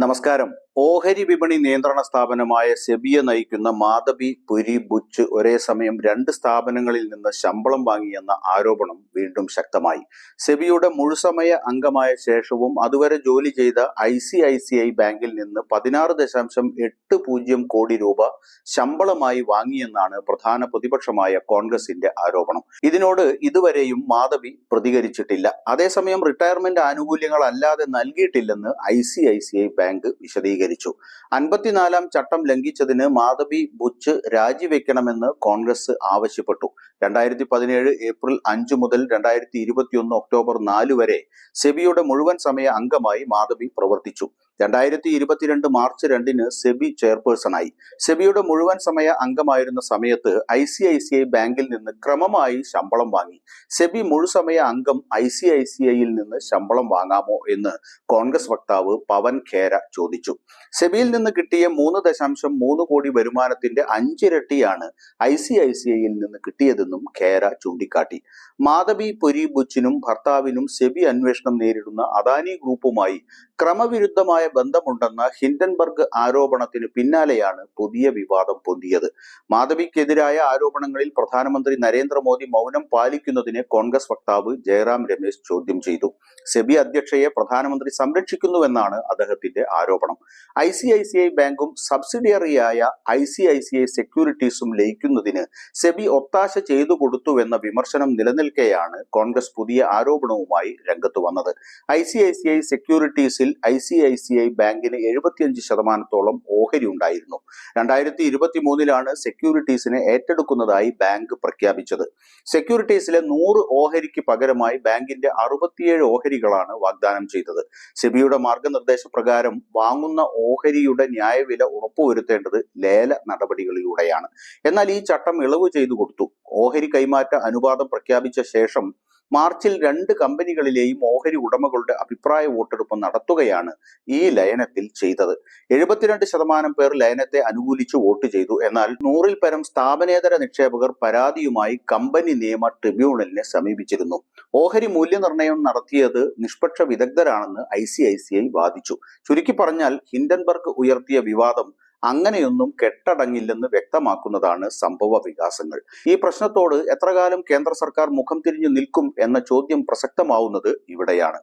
നമസ്കാരം. ഓഹരി വിപണി നിയന്ത്രണ സ്ഥാപനമായ സെബിയെ നയിക്കുന്ന മാധബി പുരി ബുച്ച് ഒരേ സമയം രണ്ട് സ്ഥാപനങ്ങളിൽ നിന്ന് ശമ്പളം വാങ്ങിയെന്ന ആരോപണം വീണ്ടും ശക്തമായി. സെബിയുടെ മുഴുസമയ അംഗമായ ശേഷവും അതുവരെ ജോലി ചെയ്ത ICICI ബാങ്കിൽ നിന്ന് 16.80 കോടി രൂപ ശമ്പളമായി വാങ്ങിയെന്നാണ് പ്രധാന പ്രതിപക്ഷമായ കോൺഗ്രസിന്റെ ആരോപണം. ഇതിനോട് ഇതുവരെയും മാധബി പ്രതികരിച്ചിട്ടില്ല. അതേസമയം റിട്ടയർമെന്റ് ആനുകൂല്യങ്ങൾ അല്ലാതെ നൽകിയിട്ടില്ലെന്ന് ICICI ബാങ്ക് വിശദീകരിച്ചു. 54-ാം ചട്ടം ലംഘിച്ചതിന് മാധബി ബുച്ച് രാജിവെക്കണമെന്ന് കോൺഗ്രസ് ആവശ്യപ്പെട്ടു. 2017 ഏപ്രിൽ 5 മുതൽ 2021 ഒക്ടോബർ 4 വരെ സെബിയുടെ മുഴുവൻ സമയ അംഗമായി മാധബി പ്രവർത്തിച്ചു. 2022 മാർച്ച് 2-ന് സെബി ചെയർപേഴ്സണായി. സെബിയുടെ മുഴുവൻ സമയ അംഗമായിരുന്ന സമയത്ത് ICICI ബാങ്കിൽ നിന്ന് ക്രമമായി ശമ്പളം വാങ്ങി. സെബി മുഴുസമയ അംഗം ICICIയിൽ നിന്ന് ശമ്പളം വാങ്ങാമോ എന്ന് കോൺഗ്രസ് വക്താവ് പവൻ ഖേര ചോദിച്ചു. സെബിയിൽ നിന്ന് കിട്ടിയ 3.3 കോടി വരുമാനത്തിന്റെ 5 ഇരട്ടിയാണ് ICICIയിൽ നിന്ന് കിട്ടിയതെന്നും ഖേര ചൂണ്ടിക്കാട്ടി. മാധബി പുരി ബുച്ചിനും ഭർത്താവിനും സെബി അന്വേഷണം നേരിടുന്ന അദാനി ഗ്രൂപ്പുമായി ക്രമവിരുദ്ധമായ ബന്ധമുണ്ടെന്ന ഹിൻഡൻബർഗ് ആരോപണത്തിന് പിന്നാലെയാണ് പുതിയ വിവാദം പൊന്തിയത്. മാധബിക്കെതിരായ ആരോപണങ്ങളിൽ പ്രധാനമന്ത്രി നരേന്ദ്രമോദി മൗനം പാലിക്കുന്നതിനെ കോൺഗ്രസ് വക്താവ് ജയറാം രമേശ് ചോദ്യം ചെയ്തു. സെബി അധ്യക്ഷയെ പ്രധാനമന്ത്രി സംരക്ഷിക്കുന്നുവെന്നാണ് അദ്ദേഹത്തിന്റെ ആരോപണം. ICICI ബാങ്കും സബ്സിഡിയറിയായ ICICI സെക്യൂരിറ്റീസും ലയിക്കുന്നതിന് സെബി ഒത്താശ ചെയ്തു കൊടുത്തുവെന്ന വിമർശനം നിലനിൽക്കെയാണ് കോൺഗ്രസ് പുതിയ ആരോപണവുമായി രംഗത്ത് വന്നത്. ICICI സെക്യൂരിറ്റീസിൽ ICICI ബാങ്കിന് 75% ഓഹരി ഉണ്ടായിരുന്നു. 2023-ലാണ് സെക്യൂരിറ്റീസിനെ ഏറ്റെടുക്കുന്നതായി ബാങ്ക് പ്രഖ്യാപിച്ചത്. സെക്യൂരിറ്റീസിലെ 100 ഓഹരിക്ക് പകരമായി ബാങ്കിന്റെ 67 ഓഹരികളാണ് വാഗ്ദാനം ചെയ്തത്. സെബിയുടെ മാർഗനിർദ്ദേശപ്രകാരം വാങ്ങുന്ന ഓഹരിയുടെ ന്യായവില ഉറപ്പുവരുത്തേണ്ടത് ലേല നടപടികളിലൂടെയാണ്. എന്നാൽ ഈ ചട്ടം ഇളവ് ചെയ്തു കൊടുത്തു. ഓഹരി കൈമാറ്റ അനുപാതം പ്രഖ്യാപിച്ച ശേഷം മാർച്ചിൽ 2 കമ്പനികളിലെയും ഓഹരി ഉടമകളുടെ അഭിപ്രായ വോട്ടെടുപ്പ് നടത്തുകയാണ് ഈ ലയനത്തിൽ ചെയ്തത്. 72% പേർ ലയനത്തെ അനുകൂലിച്ച് വോട്ട് ചെയ്തു. എന്നാൽ 100-ൽ പരം സ്ഥാപനേതര നിക്ഷേപകർ പരാതിയുമായി കമ്പനി നിയമ ട്രിബ്യൂണലിനെ സമീപിച്ചിരുന്നു. ഓഹരി മൂല്യനിർണ്ണയം നടത്തിയത് നിഷ്പക്ഷ വിദഗ്ധരാണെന്ന് ICICI വാദിച്ചു. ചുരുക്കി പറഞ്ഞാൽ ഹിൻഡൻബർഗ് ഉയർത്തിയ വിവാദം അങ്ങനെയൊന്നും കെട്ടടങ്ങില്ലെന്ന് വ്യക്തമാക്കുന്നതാണ് സംഭവ വികാസങ്ങൾ. ഈ പ്രശ്നത്തോട് എത്രകാലം കേന്ദ്ര സർക്കാർ മുഖം തിരിഞ്ഞു നിൽക്കും എന്ന ചോദ്യം പ്രസക്തമാവുന്നത് ഇവിടെയാണ്.